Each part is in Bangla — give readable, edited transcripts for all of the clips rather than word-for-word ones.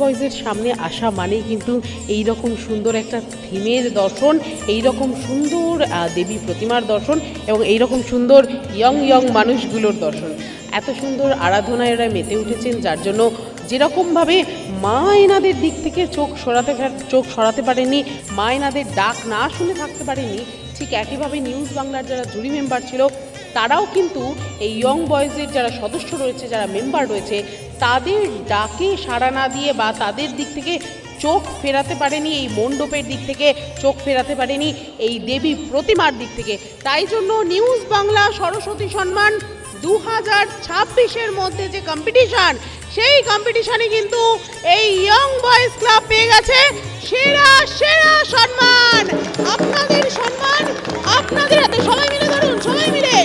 বয়েজের সামনে আসা মানেই কিন্তু এই রকম সুন্দর একটা থিমের দর্শন, এই রকম সুন্দর দেবী প্রতিমার দর্শন এবং এই রকম সুন্দর ইয়ং মানুষগুলোর দর্শন। এত সুন্দর আরাধনায় এরা মেতে উঠেছেন, যার জন্য যেরকমভাবে মা এনাদের দিক থেকে চোখ সরাতে পারেনি, মা এনাদের ডাক না শুনে থাকতে পারেনি, ঠিক একইভাবে নিউজ বাংলার যারা জুরি মেম্বার ছিল তারাও কিন্তু এই ইয়ং বয়েজের যারা সদস্য রয়েছে, যারা মেম্বার রয়েছে, তাদের ডাকে সাড়া না দিয়ে বা তাদের দিক থেকে চোখ ফেরাতে পারেনি, এই মণ্ডপের দিক থেকে চোখ ফেরাতে পারেনি এই দেবী প্রতিমার দিক থেকে। তাই জন্য নিউজ বাংলা সরস্বতী সম্মান 2026-এর মধ্যে যে কম্পিটিশান, সেই কম্পিটিশানে কিন্তু এই ইয়ং বয়েজ ক্লাব পেয়ে গেছে সেরা সম্মান। আপনাদের সম্মান আপনাদের হাতে, সবাই মিলে ধরুন, সবাই মিলে।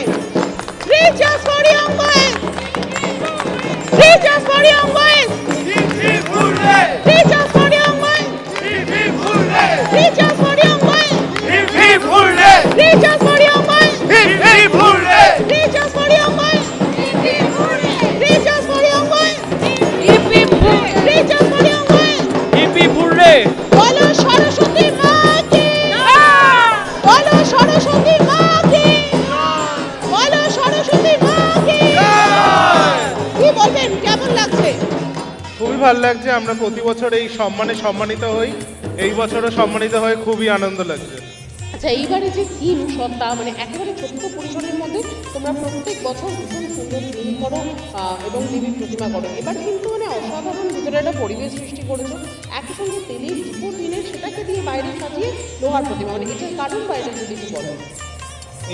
Three cheers for young boys! Three cheers for young boys! Three cheers for young boys! Three cheers for young boys! Three cheers for young boys! Three cheers for young boys! Three cheers for young boys! Three cheers for young boys! বলো সরস্বতী মা কি! বলো সরস্বতী মা কি! বলো সরস্বতী মা কি! কি বলবেন, কেমন লাগছে? খুবই ভালো লাগছে। আমরা প্রতি বছর এই সম্মানে সম্মানিত হই, এই বছরও সম্মানিত হয়ে খুবই আনন্দ লাগছে। আচ্ছা, এইবারে যে থিম সত্তা, মানে একেবারে ছোট্ট পরিসরের মধ্যে তোমরা প্রত্যেক বছর ভীষণ সুন্দর থিম করো এবং দেবী প্রতিমা করো। এবার কিন্তু মানে অসাধারণ ভিতরে একটা পরিবেশ সৃষ্টি করেছো। একই সঙ্গে তেলের দীপর দিনে সেটাকে দিয়ে বাইরে সাজিয়ে লোহার প্রতিমা, মানে এটার কারণ বাইরে যদি একটু বলো।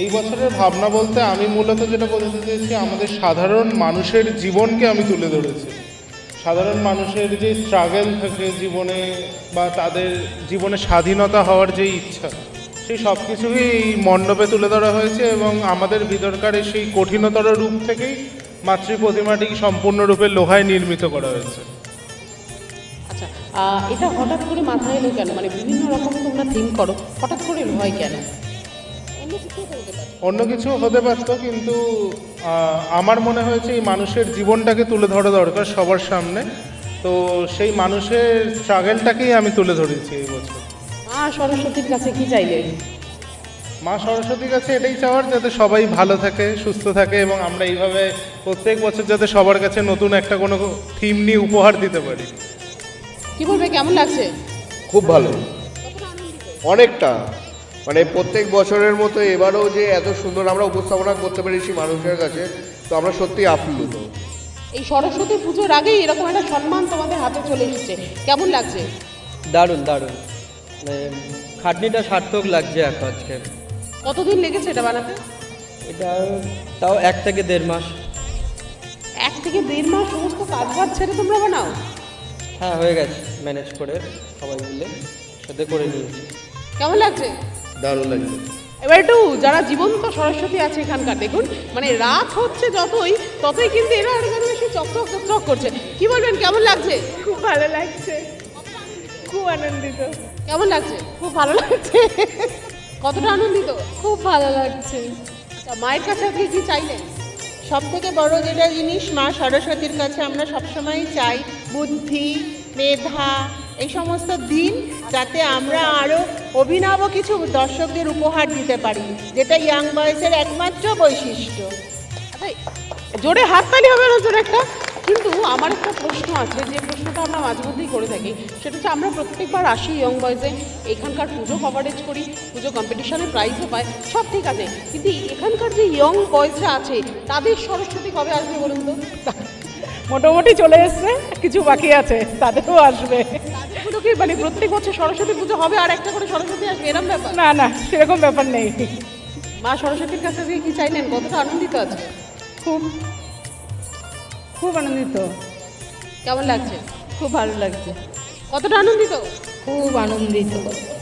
এই বছরের ভাবনা বলতে আমি মূলত যেটা বলতে চেয়েছি, আমাদের সাধারণ মানুষের জীবনকে আমি তুলে ধরেছি। সাধারণ মানুষের যে স্ট্রাগল থাকে জীবনে, বা তাদের জীবনে স্বাধীনতা হওয়ার যে ইচ্ছা, সেই সব কিছুই এই মণ্ডপে তুলে ধরা হয়েছে এবং আমাদের ভিতরকার সেই কঠিনতর রূপ থেকেই মাতৃ প্রতিমাটি সম্পূর্ণরূপে লোহায় নির্মিত করা হয়েছে। আচ্ছা, এটা হঠাৎ করে মাথায় এলো কেন? মানে বিভিন্ন রকম তোমরা থিম করো, হঠাৎ করে লোহায় কেন? অন্য কিছু হতে পারতো, কিন্তু আমার মনে হয়েছে এই মানুষের জীবনটাকে তুলে ধরা দরকার সবার সামনে। তো সেই মানুষের স্ট্রাগলটাকেই আমি তুলে ধরেছি এই বছর। মা সরস্বতীর কাছে কি চাইলে? মা সরস্বতীর কাছে এটাই চাওয়ার, যাতে সবাই ভালো থাকে, সুস্থ থাকে এবং আমরা এইভাবে প্রত্যেক বছর যাতে সবার কাছে নতুন একটা কোনো থিম নিয়ে উপহার দিতে পারি। কি বলবে, কেমন লাগছে? খুব ভালো, অনেকটা। মানে প্রত্যেক বছরের মতো এবারও যে এত সুন্দর আমরা উপস্থাপনা করতে পেরেছি মানুষের কাছে, তো আমরা সত্যি আপ্লুত। এই সরস্বতী পুজোর আগেই এরকম একটা সম্মান তোমাদের হাতে চলে এসেছে, কেমন লাগছে? দারুণ দারুণ, মানে খাটনিটা সার্থক লাগছে আজকে। কতদিন লেগেছে এটা বানাতে? এটা তাও 1 থেকে 1.5 মাস। 1 থেকে 1.5 মাস সমস্ত কাজ ছেড়ে তোমরা বানাও? হ্যাঁ, হয়ে গেছে, ম্যানেজ করে সবাই মিলে সাথে করে নিয়েছি। কেমন লাগছে? দারুণ লাগছে। এবার একটু যারা জীবন্ত সরস্বতী আছে এখানকার, দেখুন মানে রাত হচ্ছে ততই কিন্তু এরা আরো যেন বেশি চকচক করছে। কি বলবেন, কেমন লাগছে? খুব ভালো লাগছে, খুব আনন্দিত। কেমন লাগছে? খুব ভালো লাগছে। কতটা আনন্দিত? খুব ভালো লাগছে। আচ্ছা, মায়ের কাছে আজকে কি চাইলেন? সব থেকে বড় যেটা জিনিস, মা সরস্বতীর কাছে আমরা সবসময় চাই বুদ্ধি, মেধা, এই সমস্ত দিন যাতে আমরা আরও অভিনব কিছু দর্শকদের উপহার দিতে পারি, যেটা ইয়াং বয়েসের একমাত্র বৈশিষ্ট্য। আচ্ছা, জোরে হাততালি হবে না জোরে একটা? কিন্তু আমার একটা প্রশ্ন আছে, যে প্রশ্নটা আমরা মাঝে মধ্যেই করে থাকি, সেটা হচ্ছে আমরা প্রত্যেকবার আসি ইয়ং বয়েজে, এখানকার পুজো কভারেজ করি, পুজো কম্পিটিশনে প্রাইজও পাই, সব ঠিক আছে, কিন্তু এখানকার যে ইয়ং বয়েজরা আছে তাদের সরস্বতী কবে আসবে বলুন তো? মোটামুটি চলে এসছে, কিছু বাকি আছে, তাদেরও আসবে। তাদেরগুলো কি মানে প্রত্যেক বছর সরস্বতী পুজো হবে আর একটা করে সরস্বতী আসবে, এরকম ব্যাপার? না না, সেরকম ব্যাপার নেই। মা সরস্বতীর কাছে আজকে কি চাইলেন? কতটা আনন্দিত আছে? খুব খুব আনন্দিত। কেমন লাগছে? খুব ভালো লাগছে। কতটা আনন্দিত? খুব আনন্দিত,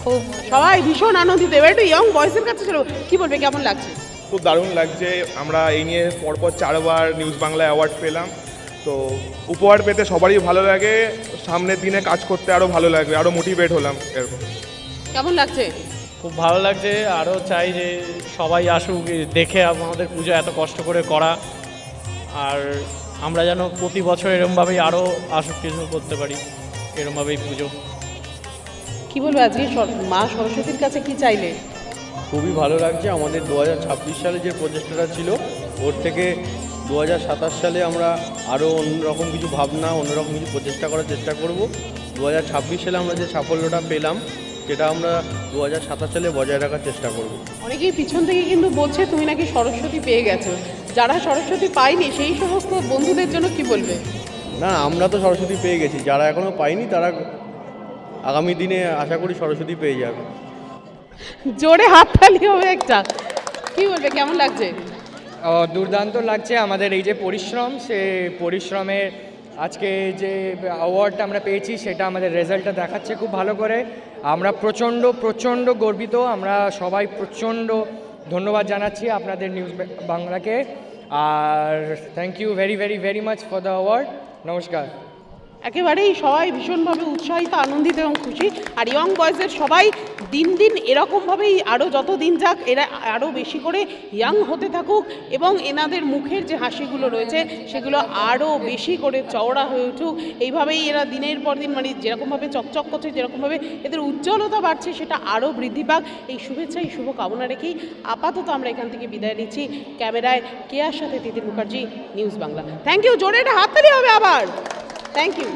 খুব। সবাই ভীষণ আনন্দিত। এবার একটু ইয়ং বয়েসের কাছে চলো, কি বলবে, কেমন লাগছে? খুব দারুণ লাগছে। আমরা এই নিয়ে পরপর 4 বার নিউজ বাংলা অ্যাওয়ার্ড পেলাম, তো উপহার পেতে সবারই ভালো লাগে, সামনের দিনে কাজ করতে আরও ভালো লাগবে, আরও মোটিভেট হলাম এরকম। কেমন লাগছে? খুব ভালো লাগছে। আরও চাই যে সবাই আসুক, দেখে আমাদের পুজো এত কষ্ট করে করা, আর আমরা যেন প্রতি বছর এরকমভাবেই আরও আসুক কিছু করতে পারি। এরমভাবেই পুজো। কি বলবো, আজকে মা সরস্বতীর কাছে কি চাইলে? খুবই ভালো লাগছে। আমাদের 2026 সালে যে প্রচেষ্টাটা ছিল ওর থেকে 2027 সালে আমরা আরও অন্যরকম কিছু ভাবনা, অন্যরকম কিছু প্রচেষ্টা করার চেষ্টা করব। 2026 সালে আমরা যে সাফল্যটা পেলাম সেটা আমরা 2027 সালে বজায় রাখার চেষ্টা করব। অনেকেই পিছন থেকে কিন্তু বলছে তুমি নাকি সরস্বতী পেয়ে গেছো, যারা সরস্বতী পায়নি সেই সমস্ত বন্ধুদের জন্য কি বলবে? না, আমরা তো সরস্বতী পেয়ে গেছি, যারা এখনও পায়নি তারা আগামী দিনে আশা করি সরস্বতী পেয়ে যাবে। জোরে হাততালি হবে একটা। কি বলবে, কেমন লাগছে? দুর্দান্ত লাগছে। আমাদের এই যে পরিশ্রম, সে পরিশ্রমের আজকে যে অ্যাওয়ার্ডটা আমরা পেয়েছি সেটা আমাদের রেজাল্টটা দেখাচ্ছে খুব ভালো করে। আমরা প্রচণ্ড গর্বিত। আমরা সবাই প্রচণ্ড ধন্যবাদ জানাচ্ছি আপনাদের নিউজ বাংলাকে। আর thank you very very very much for the award. নমস্কার। একেবারেই সবাই ভীষণভাবে উৎসাহিত, আনন্দিত এবং খুশি। আর ইয়ং বয়েজের সবাই দিন দিন এরকমভাবেই আরও যত দিন যাক এরা আরও বেশি করে ইয়াং হতে থাকুক এবং এনাদের মুখের যে হাসিগুলো রয়েছে সেগুলো আরও বেশি করে চওড়া হয়ে উঠুক। এইভাবেই এরা দিনের পর দিন মানে যেরকমভাবে চকচক করছে, যেরকমভাবে এদের উজ্জ্বলতা বাড়ছে সেটা আরও বৃদ্ধি পাক। এই শুভেচ্ছা, এই শুভ কামনা রেখেই আপাতত আমরা এখান থেকে বিদায় নিচ্ছি। ক্যামেরায় কেয়ার সাথে Titir Mukherjee, news Bangla. Thank you. জোরে একটা হাততালি হবে আবার। Thank you.